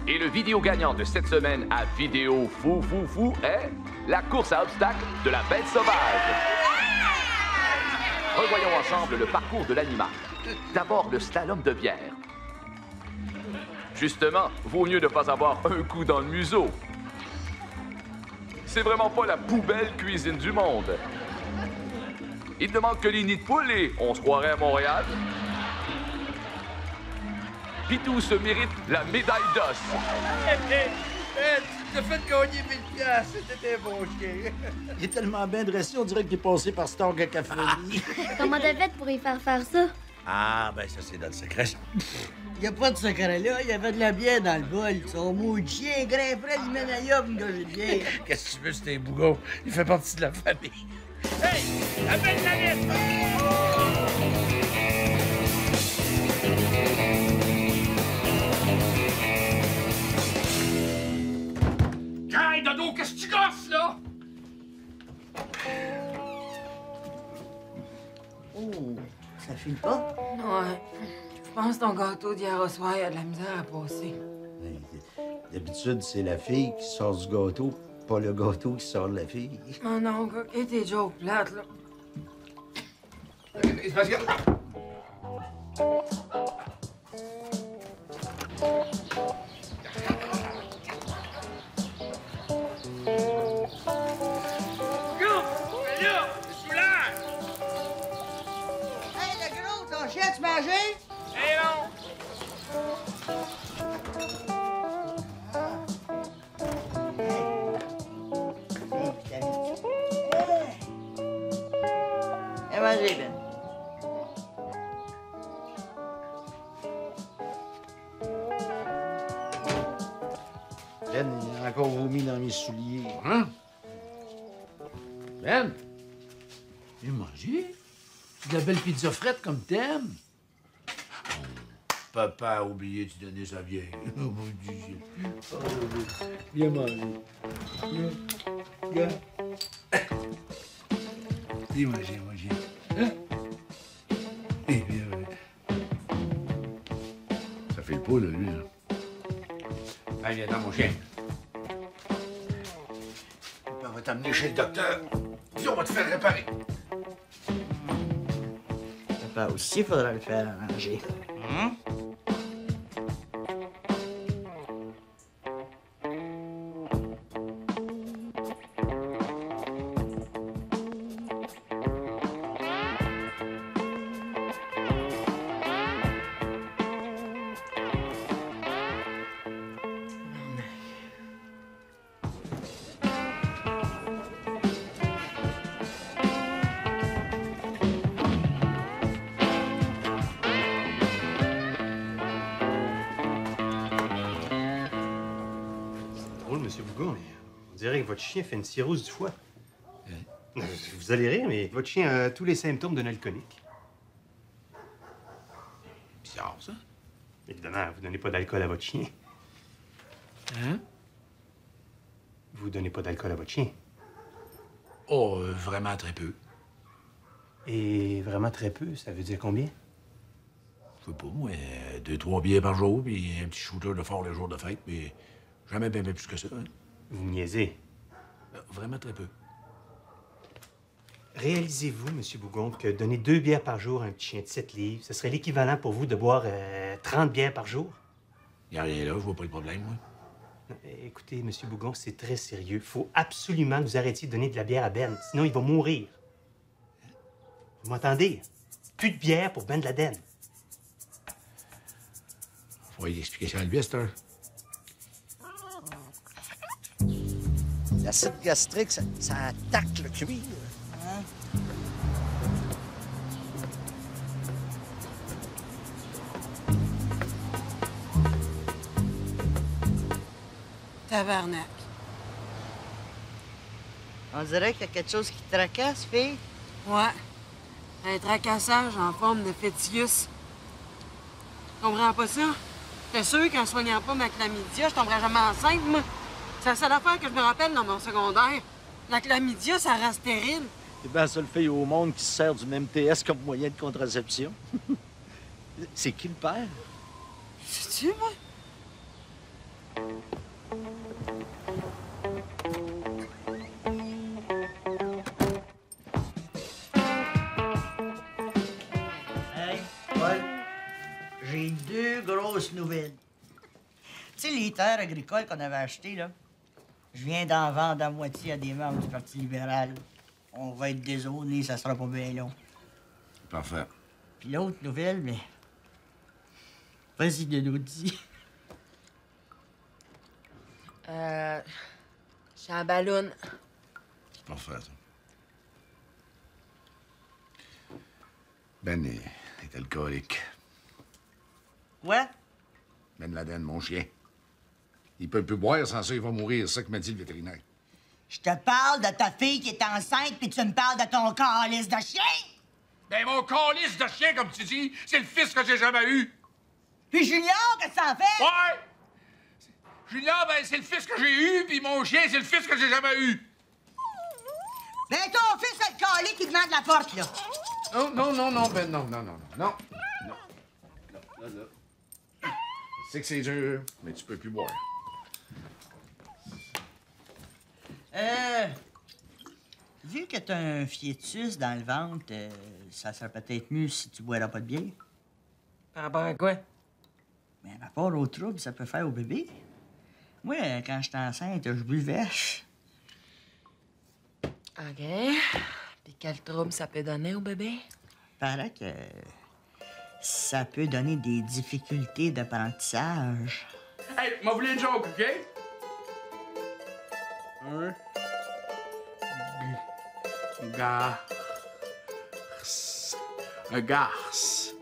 Et le vidéo gagnant de cette semaine à Vidéo Fou Fou Fou est la course à obstacles de la bête sauvage. Revoyons ensemble le parcours de l'animal. D'abord, le slalom de bière. Justement, vaut mieux ne pas avoir un coup dans le museau. C'est vraiment pas la poubelle cuisine du monde. Il ne manque que les nids de poules et on se croirait à Montréal. Pitou se mérite la médaille d'os. Tu t'as fait gagner 1000 piastres. C'était un bon chien. Il est tellement bien dressé, on dirait qu'il est passé par Storg à Cafélie. Comment t'as fait pour y faire ça? Ah, ben ça, c'est dans le secret. Il n'y a pas de secret là. Il y avait de la bière dans le bol. Son mot de chien grimperait l'hyménaïa pour me gager de bière. Qu'est-ce que tu veux, c'est un bougon? Il fait partie de la famille. Hey! Appelle la lettre! Hey, Dodo, qu'est-ce que tu gosses, là? Oh, ça file pas? Ouais. Je pense que ton gâteau d'hier au soir, il a de la misère à passer. D'habitude, c'est la fille qui sort du gâteau, pas le gâteau qui sort de la fille. Oh non, et tes jokes plates, là. C'est parce que... Hey, le gros, ton chien, tu manges? Eh non! Viens manger, Ben. Ben, il a encore vomi dans mes souliers. Hein? Ben? Viens manger. C'est de la belle pizza frette comme t'aimes. Papa a oublié de te donner sa vieille. Oh, mon Dieu. Oh, viens manger. Viens. Viens manger, manger. Hein? Eh, viens, viens. Ça fait le pot, là, lui, là. Allez, viens dans mon chien. Papa va t'amener chez le docteur. Dis, on va te faire réparer. Papa aussi, faudra le faire à manger. Drôle, Monsieur Bougon, mais on dirait que votre chien fait une cirrhose du foie. Vous allez rire, mais votre chien a tous les symptômes d'un alcoolique. Bizarre, ça. Évidemment, vous donnez pas d'alcool à votre chien. Hein? Vous donnez pas d'alcool à votre chien. Oh, vraiment très peu. Et vraiment très peu, ça veut dire combien? Je sais pas, moi, 2-3 billets par jour, puis un petit shooter de fort le jour de fête, mais jamais bien plus que ça. Hein? Vous niaisez. Vraiment très peu. Réalisez-vous, Monsieur Bougon, que donner 2 bières par jour à un petit chien de 7 livres, ce serait l'équivalent pour vous de boire 30 bières par jour? Y a rien là, je vois pas le problème, moi. Non, écoutez, Monsieur Bougon, c'est très sérieux. Faut absolument que vous arrêtiez de donner de la bière à Ben, sinon il va mourir. Vous m'entendez? Plus de bière pour Ben Laden. Faut y expliquer ça à lui, à cette heure. L'acide gastrique, ça attaque le cuir. Tabarnak. On dirait qu'il y a quelque chose qui te tracasse, fille. Ouais. Un tracassage en forme de fœtus. Tu comprends pas ça? T'es sûr qu'en soignant pas ma chlamydia, je tomberais jamais enceinte, moi? C'est la seule affaire que je me rappelle dans mon secondaire. La chlamydia, ça rend stérile. C'est bien la seule fille au monde qui se sert du même TS comme moyen de contraception. C'est qui le père? C'est-tu, moi? Hey, Paul, j'ai deux grosses nouvelles. Tu sais, les terres agricoles qu'on avait achetées, là, je viens d'en vendre à moitié à des membres du Parti libéral. On va être dézonés, ça sera pas bien long. Parfait. Puis l'autre nouvelle, mais... Vas-y, Dedo, dis. J'ai un ballon. C'est parfait, ça. Ben est alcoolique. Quoi? Ben Laden, mon chien. Il peut plus boire, sans ça, il va mourir. C'est ça que m'a dit le vétérinaire. Je te parle de ta fille qui est enceinte, puis tu me parles de ton calice de chien? Ben, mon calice de chien, comme tu dis, c'est le fils que j'ai jamais eu. Puis Junior, qu'est-ce que ça en fait? Ouais! Junior, ben, c'est le fils que j'ai eu, puis mon chien, c'est le fils que j'ai jamais eu. Ben, ton fils a le calice qui demande la porte, là. Non, Ben, non. Là. Je sais que c'est dur, mais tu peux plus boire. Vu que t'as un fœtus dans le ventre, ça serait peut-être mieux si tu boirais pas de bière. Par rapport à quoi? Mais par rapport au trouble, ça peut faire au bébé. Moi, quand j'étais enceinte, je buvais. OK. Puis quel trouble ça peut donner au bébé? Paraît que ça peut donner des difficultés d'apprentissage. Hey, m'a voulu une joke, OK? Un garce.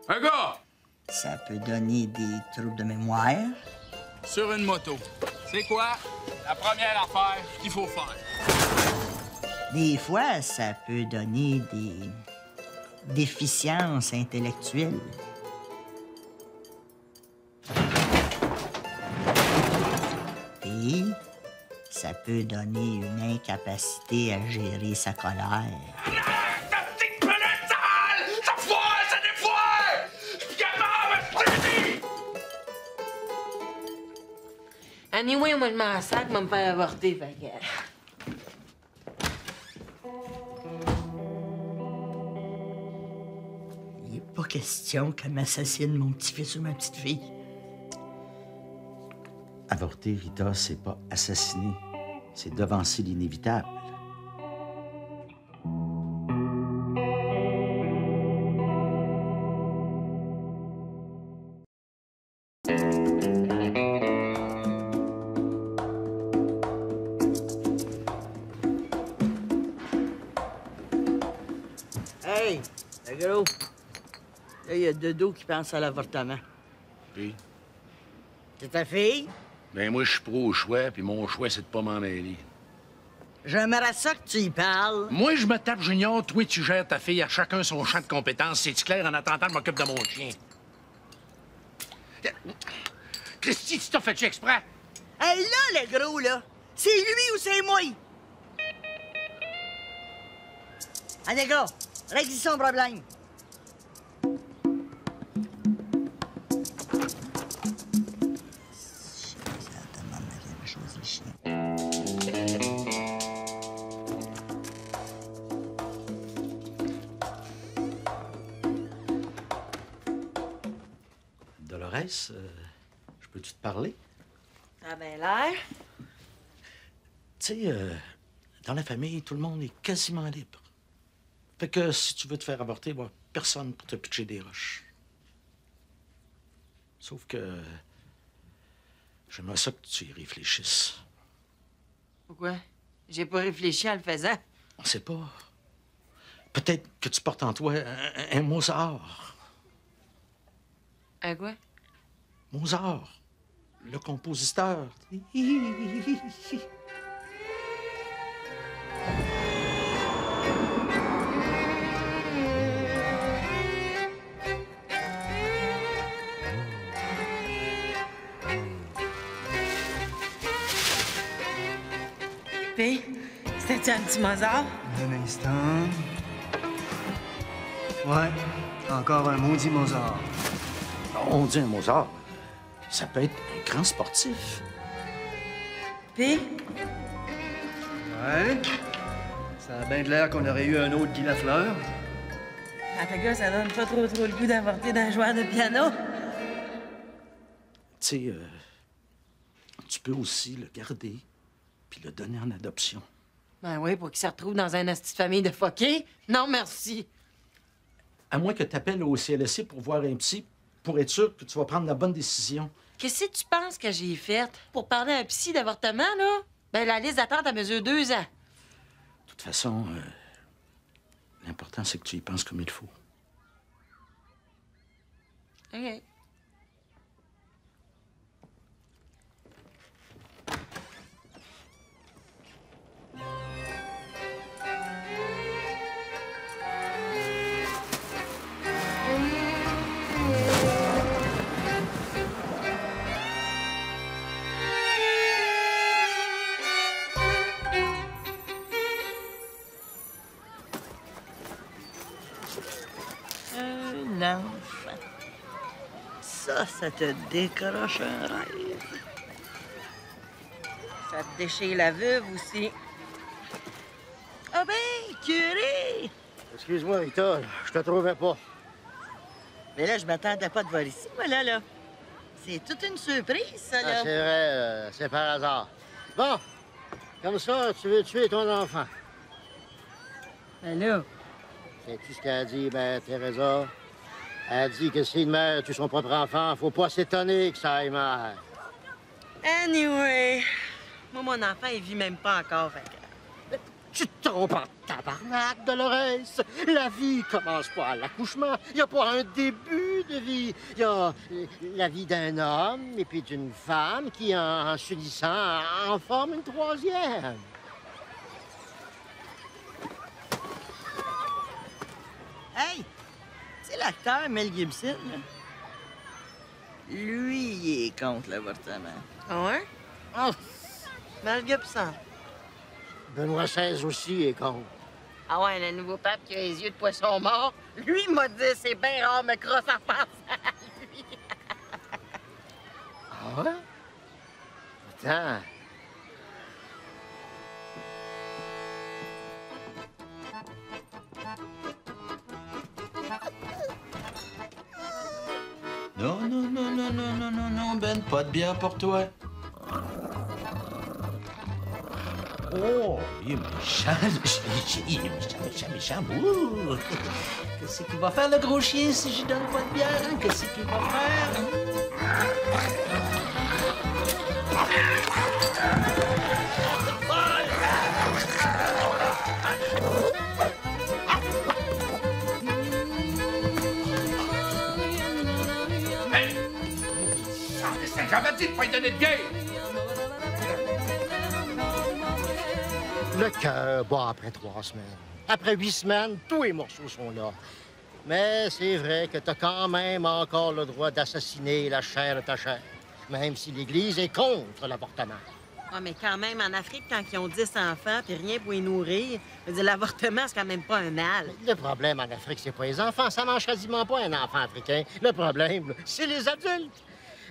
Un gars! Ça peut donner des troubles de mémoire. Sur une moto. C'est quoi la première affaire qu'il faut faire? Des fois, ça peut donner des déficiences intellectuelles. Et ça peut donner une incapacité à gérer sa colère. Ta petite pelette sale! Ça foire, ça défoire! Je suis capable, je te dis! Anyway, moi, je m'en sac, me faire avorter, fait que... Il n'est pas question qu'elle m'assassine mon petit-fils ou ma petite-fille. Avorter, Rita, c'est pas assassiner. C'est devancer l'inévitable. Hey, le gros. Là, il y a Dodo qui pense à l'avortement. Puis? C'est ta fille? Ben, moi, je suis pro au choix, puis mon choix, c'est de pas m'en mêler. J'aimerais ça que tu y parles. Moi, je me tape Junior, toi, tu gères ta fille à chacun son champ de compétences. C'est-tu clair? En attendant, je m'occupe de mon chien. Christy, tu t'as fait exprès? Hey, là, le gros, là, c'est lui ou c'est moi? Allez, gars, règle son problème. Dolores, je peux-tu te parler? Ça a bien l'air. Tu sais, dans la famille, tout le monde est quasiment libre. Fait que si tu veux te faire avorter, il n'y a personne pour te pitcher des roches. Sauf que j'aimerais ça que tu y réfléchisses. Pourquoi? J'ai pas réfléchi en le faisant. On sait pas. Peut-être que tu portes en toi un Mozart. Un quoi? Mozart, le compositeur. Puis, c'était-tu un petit Mozart? Un instant. Ouais, encore un maudit Mozart. On dit un Mozart. Ça peut être un grand sportif. Puis, Ouais. Ça a bien de l'air qu'on aurait eu un autre Guy Lafleur. à ta gars, ça donne pas trop le goût d'avorter d'un joueur de piano. Tu sais, tu peux aussi le garder puis le donner en adoption. Ben oui, pour qu'il se retrouve dans un asti de famille de fuckés. Non, merci. À moins que tu appelles au CLSC pour voir un psy, pour être sûr que tu vas prendre la bonne décision. Qu'est-ce que tu penses que j'ai fait pour parler à un psy d'avortement, là? Ben, la liste d'attente, elle mesure 2 ans. De toute façon, l'important, c'est que tu y penses comme il faut. OK. Un enfant. Ça te décroche un rêve. Ça te déchire la veuve aussi. Ah ben, curé! Excuse-moi, Rita, je te trouvais pas. Mais là, je m'attendais pas de voir ici, moi, là. C'est toute une surprise, ça, Ah, là. c'est vrai, c'est par hasard. Bon, comme ça, tu veux tuer ton enfant. Ben là, Sais-tu ce qu'elle a dit, ben, Teresa? Elle a dit que si une mère tue son propre enfant, faut pas s'étonner que ça aille mal. anyway. Moi, mon enfant, il vit même pas encore, fait que... Tu te trompes en tabarnak, Dolores. La vie commence pas à l'accouchement. Il n'y a pas un début de vie. Il y a la vie d'un homme et puis d'une femme qui, en s'unissant, en forme une troisième. Hey! Tu sais, l'acteur Mel Gibson, là? Lui, il est contre l'avortement. Ah ouais? Oh, Mel Gibson. Benoît XVI aussi est con. Ah ouais, le nouveau pape qui a les yeux de poisson mort, lui, il m'a dit c'est bien rare me crosse en face à lui. Ah ouais? Putain. Non, non, non, non, non, non, non, non, Ben, pas de bière pour toi. Oh, il est méchant, il est méchant. Ouh. Qu'est-ce qu'il va faire, le gros chien, si je donne pas de bière? Hein? Qu'est-ce qu'il va faire? C'est jamais dit de pas lui donner de bière! Le cœur bat après 3 semaines. Après 8 semaines, tous les morceaux sont là. Mais c'est vrai que t'as quand même encore le droit d'assassiner la chair de ta chair, même si l'Église est contre l'avortement. Ouais, mais quand même, en Afrique, quand ils ont 10 enfants puis rien pour les nourrir, je veux dire, l'avortement, c'est quand même pas un mal. Le problème en Afrique, c'est pas les enfants. Ça mange quasiment pas un enfant africain. Le problème, là, c'est les adultes.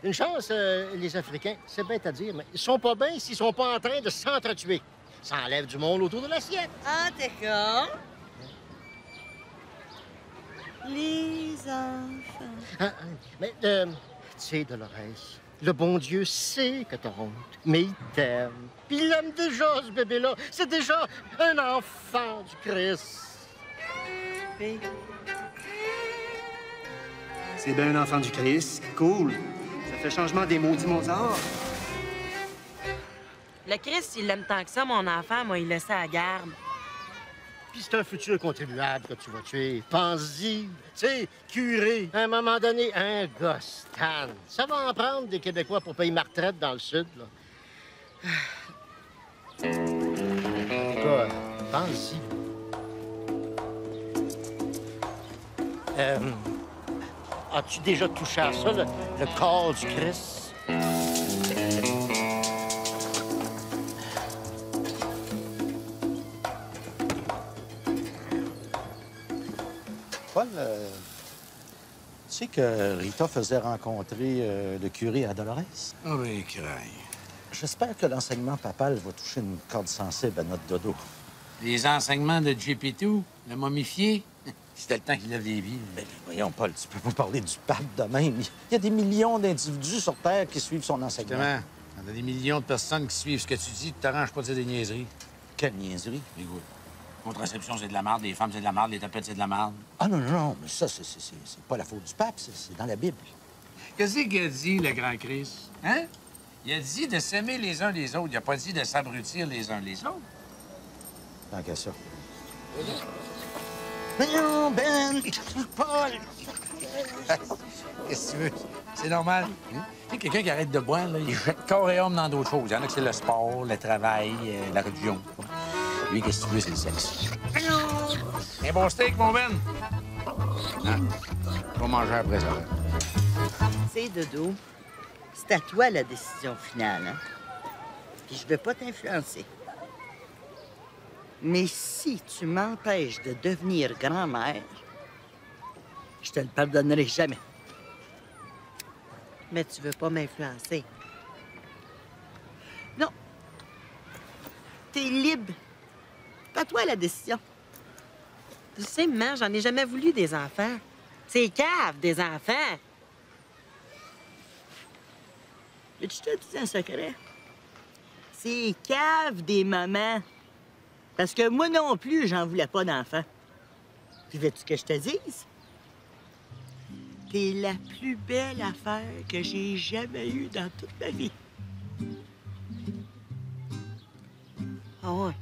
Une chance, les Africains, c'est bête à dire, mais ils sont pas bien s'ils sont pas en train de s'entretuer. Ça enlève du monde autour de l'assiette. Ah, d'accord. Les enfants. Mais, tu sais, Dolores, le bon Dieu sait que t'as honte, mais il t'aime. Puis il aime déjà, ce bébé-là. C'est déjà un enfant du Christ. Puis, C'est bien un enfant du Christ. Cool. Ça fait changement des maudits Mozart. Le Christ, il l'aime tant que ça, mon enfant, moi, il laisse à la garde. Puis c'est un futur contribuable que tu vas tuer. Pense-y. Tu sais, curé. À un moment donné, un gosse, Stan. Ça va en prendre des Québécois pour payer ma retraite dans le Sud, là. Quoi? Pense-y. As-tu déjà touché à ça, le corps du Christ? Paul, sais que Rita faisait rencontrer le curé à Dolores? Ah oui, craille. J'espère que l'enseignement papal va toucher une corde sensible à notre dodo. Les enseignements de JP2, le momifié, c'était le temps qu'il lève les vies. Mais voyons, Paul, tu peux pas parler du pape de même. Il y a des millions d'individus sur Terre qui suivent son enseignement. Exactement. Il y a des millions de personnes qui suivent ce que tu dis. Tu t'arranges pas de dire des niaiseries. Quelle niaiserie? Écoute, contraception, c'est de la merde. Les femmes, c'est de la merde. Les tapettes, c'est de la merde. Ah non, non, non, mais ça, c'est pas la faute du pape. C'est dans la Bible. Qu'est-ce qu'il a dit, le grand Christ? Hein? Il a dit de s'aimer les uns les autres. Il a pas dit de s'abrutir les uns les autres. Tant qu'à ça. Non, Ben! Paul! Qu'est-ce que tu veux? C'est normal. Tu sais, quelqu'un qui arrête de boire, là, il jette corps et âme dans d'autres choses. Il y en a que c'est le sport, le travail, la religion. Lui, qu'est-ce que tu veux, c'est le sexe. Un bon steak, mon Ben? Hein? On va manger après ça. Tu sais, Dodo, c'est à toi la décision finale, hein? Puis je veux pas t'influencer. Mais si tu m'empêches de devenir grand-mère, je te le pardonnerai jamais. Mais tu veux pas m'influencer. Non. T'es libre. C'est à toi la décision. Tu sais, maman, j'en ai jamais voulu des enfants. C'est cave, des enfants. Mais je te dis un secret. C'est cave des mamans. Parce que moi non plus, j'en voulais pas d'enfants. Puis veux-tu que je te dise? T'es la plus belle affaire que j'ai jamais eue dans toute ma vie. Ah ouais.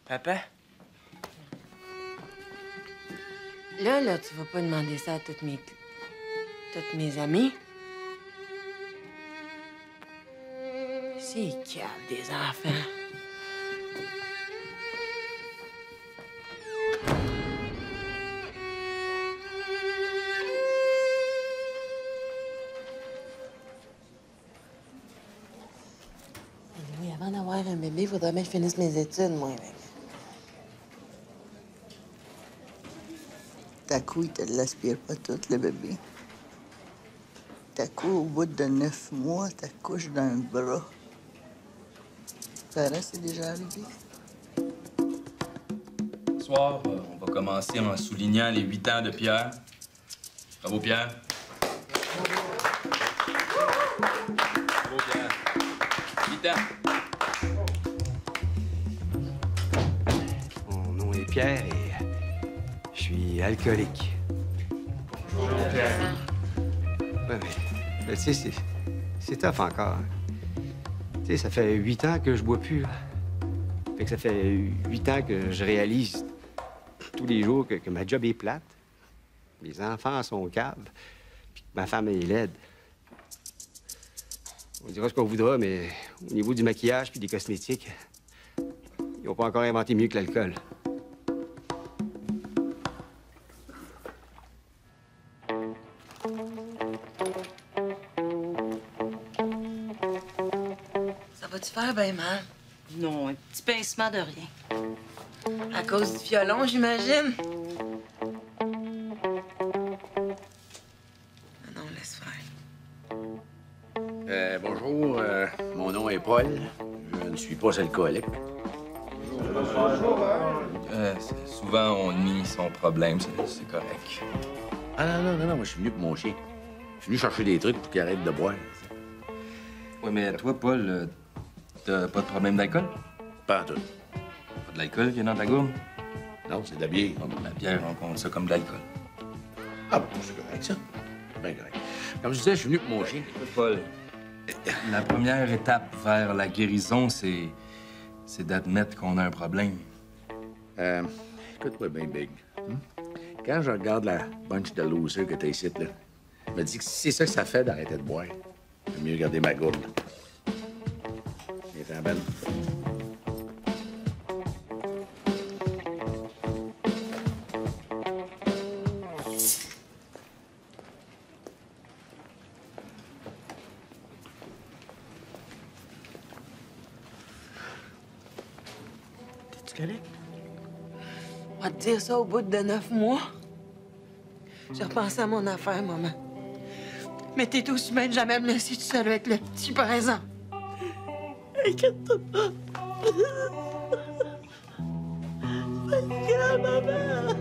Papa? Là, tu vas pas demander ça à toutes mes amies. C'est cave des enfants. Oui, avant d'avoir un bébé, il faudrait bien que je finisse mes études, moi, avec. Ta couille, tu ne l'aspires pas toute, le bébé. Ta couille, au bout de 9 mois, t'accouches d'un bras. Ça reste, c'est déjà arrivé. Ce soir, on va commencer en soulignant les 8 ans de Pierre. Bravo, Pierre. Bravo, Pierre. 8 ans. Mon nom est Pierre et je suis alcoolique. Bonjour, Pierre. Ouais, mais tu sais, c'est tough encore. Tu sais, ça fait 8 ans que je bois plus, là. Fait que ça fait 8 ans que je réalise tous les jours que ma job est plate, mes enfants sont caves, puis que ma femme est laide. On dira ce qu'on voudra, mais au niveau du maquillage puis des cosmétiques, ils n'ont pas encore inventé mieux que l'alcool. Ça va-tu faire bien mal? Non, un petit pincement de rien. À cause du violon, j'imagine? Ah non, laisse faire. Bonjour, mon nom est Paul. Je ne suis pas alcoolique. Souvent, on nie son problème, c'est correct. Ah non, moi, je suis venu pour mon chien. Je suis venu chercher des trucs pour qu'il arrête de boire. Oui, mais toi, Paul, t'as pas de problème d'alcool? Pas en tout. Pas de l'alcool qui est dans ta gourde? Non, c'est de la bière. Bon, la bière, on compte ça comme de l'alcool. Ah bon, c'est correct, ça. Bien correct. Comme je disais, je suis venu pour mon chien. Écoute, Paul, la première étape vers la guérison, c'est d'admettre qu'on a un problème. Écoute-moi bien, Big. Quand je regarde la bunch de losers que t'as ici, là, me dis que si c'est ça que ça fait d'arrêter de boire, c'est mieux garder ma gourde. Viens, Ben. T'es-tu correct? On va te dire ça au bout de 9 mois. J'ai repensé à mon affaire, maman. Mais t'es aussi bien de jamais me laisser tout seul avec le petit, par exemple. Inquiète-toi pas. Regarde, maman.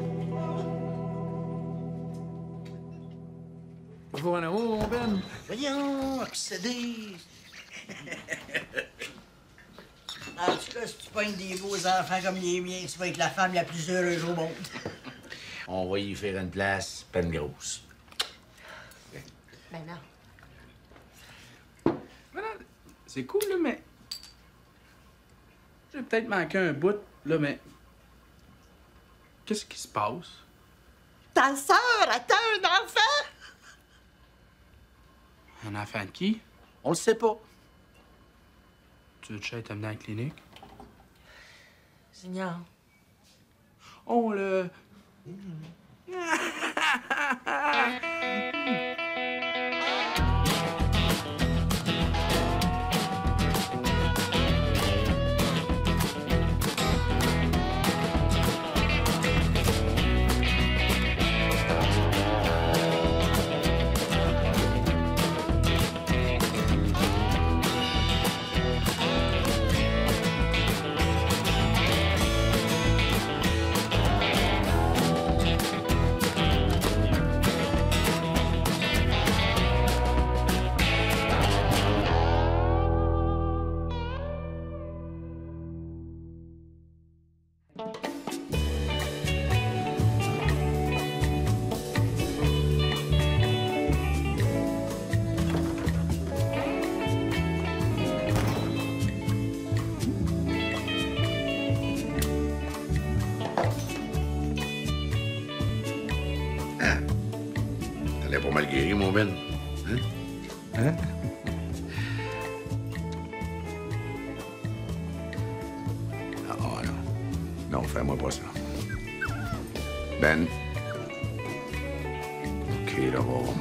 Bonjour, en amour, mon Ben. Voyons, accéder. En tout cas, si tu pognes des beaux enfants comme les miens, tu vas être la femme la plus heureuse au monde. On va y faire une place peine grosse. Ben non. Voilà, c'est cool, là, mais... J'ai peut-être manqué un bout, là, mais... Qu'est-ce qui se passe? Ta sœur, attends un enfant! Un enfant de qui? On le sait pas. Tu veux que j'aille t'amener à la clinique? Junior. On le... T'as pas mal guéri, mon Ben. Hein? Hein? Oh, non. Non, fais-moi pas ça. Ben. OK, d'abord.